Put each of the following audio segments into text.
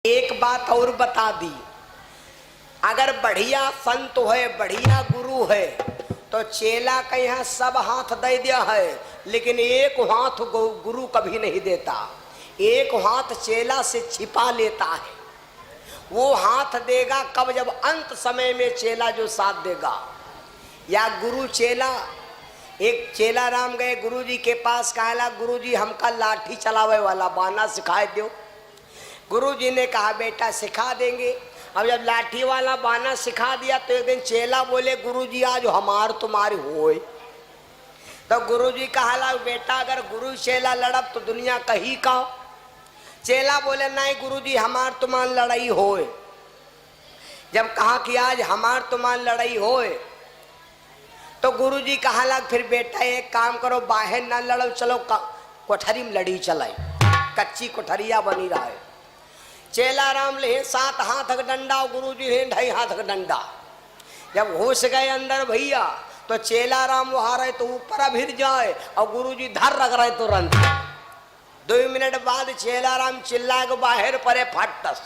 एक बात और बता दी, अगर बढ़िया संत है, बढ़िया गुरु है तो चेला का यहाँ सब हाथ दे दिया है, लेकिन एक हाथ गुरु कभी नहीं देता। एक हाथ चेला से छिपा लेता है। वो हाथ देगा कब? जब अंत समय में चेला जो साथ देगा। या गुरु चेला, एक चेला राम गए गुरु जी के पास, कहला गुरु जी हमका लाठी चलावे वाला बाना सिखाए दो। गुरु जी ने कहा बेटा सिखा देंगे। अब जब लाठी वाला बाना सिखा दिया तो एक दिन चेला बोले गुरु जी आज हमार तुम्हारी होए। तो गुरु जी कहा बेटा अगर गुरु चेला लड़ब तो दुनिया कही का। चेला बोले नहीं गुरु जी हमार तुम्हार लड़ाई होए। जब कहा कि आज हमार तुम्हार लड़ाई होए तो गुरु जी कहा फिर बेटा एक काम करो, बाहर ना लड़ो, चलो कोठरी में लड़ी चलाई। कच्ची कोठरिया बनी रहा है। चेला राम ले 7 हाथ का डंडा, गुरु जी ले 2.5 हाथ का डंडा। जब घुस गए अंदर भैया तो चेला राम वहां रहे तो ऊपर अभिर जाए और गुरु जी धर रख रहे तुरंत। 2 मिनट बाद चेला राम चिल्ला के बाहर परे फटस।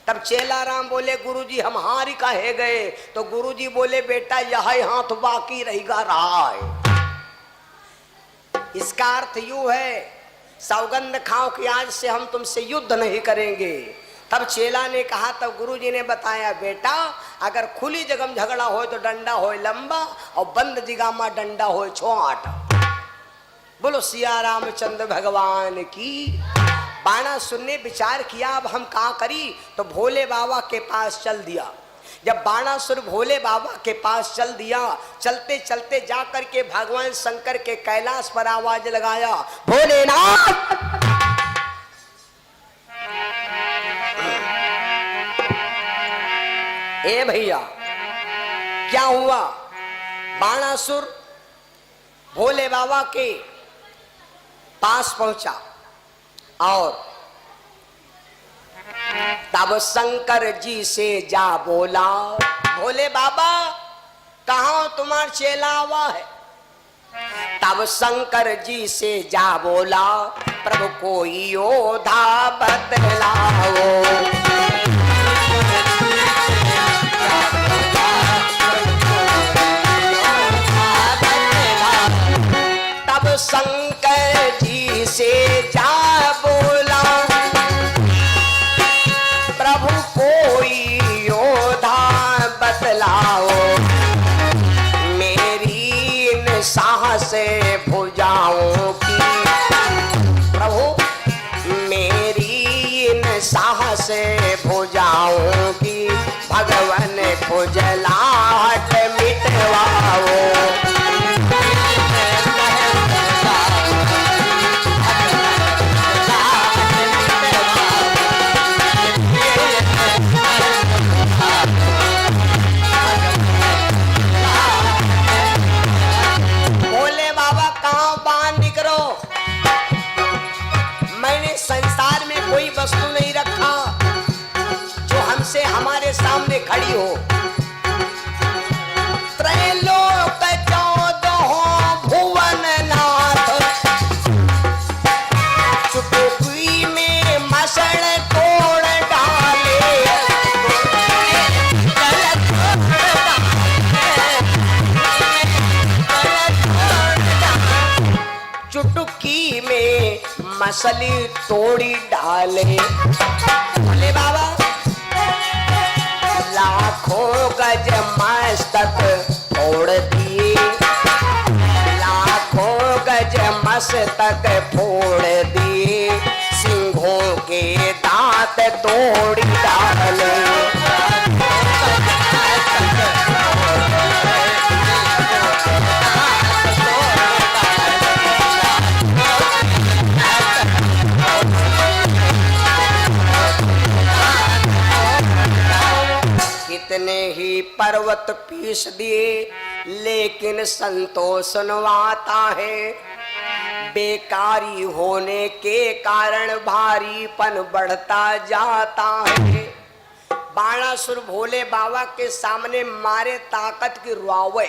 तब चेला राम बोले गुरु जी हम हार ही काहे गए? तो गुरु जी बोले बेटा यह हाथ बाकी रहेगा रहा है। इसका अर्थ यूं है सौगंध खाओ कि आज से हम तुमसे युद्ध नहीं करेंगे। तब चेला ने कहा, तब गुरु जी ने बताया बेटा अगर खुली जगह में झगड़ा हो तो डंडा हो लंबा और बंद जगह में डंडा हो छोट। बोलो सिया रामचंद्र भगवान की। बाणा सुनने विचार किया अब हम कहाँ करी, तो भोले बाबा के पास चल दिया। जब बाणासुर भोले बाबा के पास चल दिया, चलते चलते जाकर के भगवान शंकर के कैलाश पर आवाज लगाया, भोलेनाथ। ए भैया क्या हुआ? बाणासुर भोले बाबा के पास पहुंचा और तब शंकर जी से जा बोला, भोले बाबा कहाँ तुम्हारा चेला हुआ है? तब शंकर जी से जा बोला, प्रभु कोई योधा बतलाओ। तब शंकर जी से जा बोला, प्रभु कोई योधा बतलाओ। मेरी इन साहस भुजाओं की, प्रभु मेरी इन साहस भुजाओं की, भगवान खुजलाहट मिटवाओ। संसार में कोई वस्तु नहीं रखा जो हमसे हमारे सामने खड़ी हो। त्रैलोक 14 भुवन नाथ, चुटकी में मसण तोड़ डाले। चुटकी में मसली तोड़ी डाले। भोले बाबा लाखों गज मस्तक फोड़ दिए, लाखों गज मस्तक फोड़ दिए, सिंहों के दांत तोड़ डाले। कितने ही पर्वत पीस दिए लेकिन संतोष सुनवाता है। बेकारी होने के कारण भारीपन बढ़ता जाता है। बाणासुर भोले बाबा के सामने मारे ताकत की रुआवे।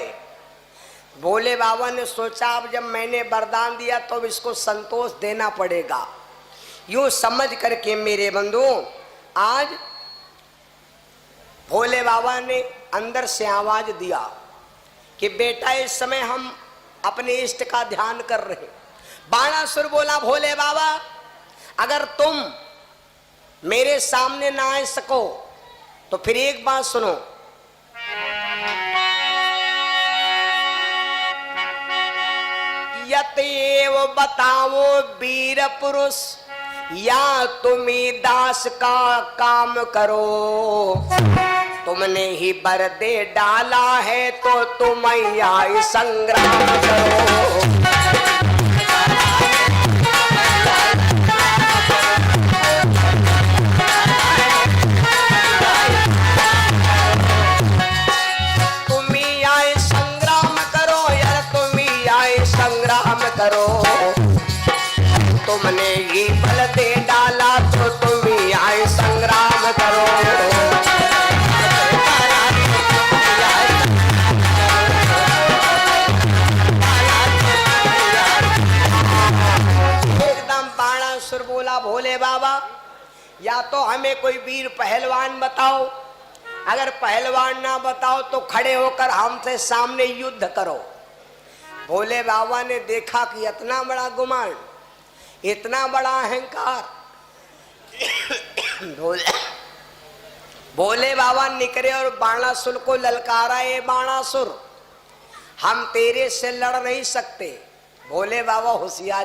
भोले बाबा ने सोचा अब जब मैंने वरदान दिया तो इसको संतोष देना पड़ेगा। यूं समझ करके मेरे बंधुओं आज भोले बाबा ने अंदर से आवाज दिया कि बेटा इस समय हम अपने इष्ट का ध्यान कर रहे। बाणासुर बोला भोले बाबा अगर तुम मेरे सामने ना आ सको तो फिर एक बात सुनो, यतएव बताओ वीर पुरुष या तुम्ही दास का काम करो, तुमने ही बर दे डाला है तो तुम आई संग्राम करो। तुम्ही आए संग्राम करो यार, तुम्ही आए संग्राम करो, तुमने ही बल दे डाला तो तुम्ही आए संग्राम करो। एकदम बाणासुर बोला भोले बाबा या तो हमें कोई वीर पहलवान बताओ, अगर पहलवान ना बताओ तो खड़े होकर हमसे सामने युद्ध करो। भोले बाबा ने देखा कि इतना बड़ा गुमान, इतना बड़ा अहंकार। भोले बाबा निकले और बाणासुर को ललकारा, ए बाणासुर हम तेरे से लड़ नहीं सकते। भोले बाबा होशियारी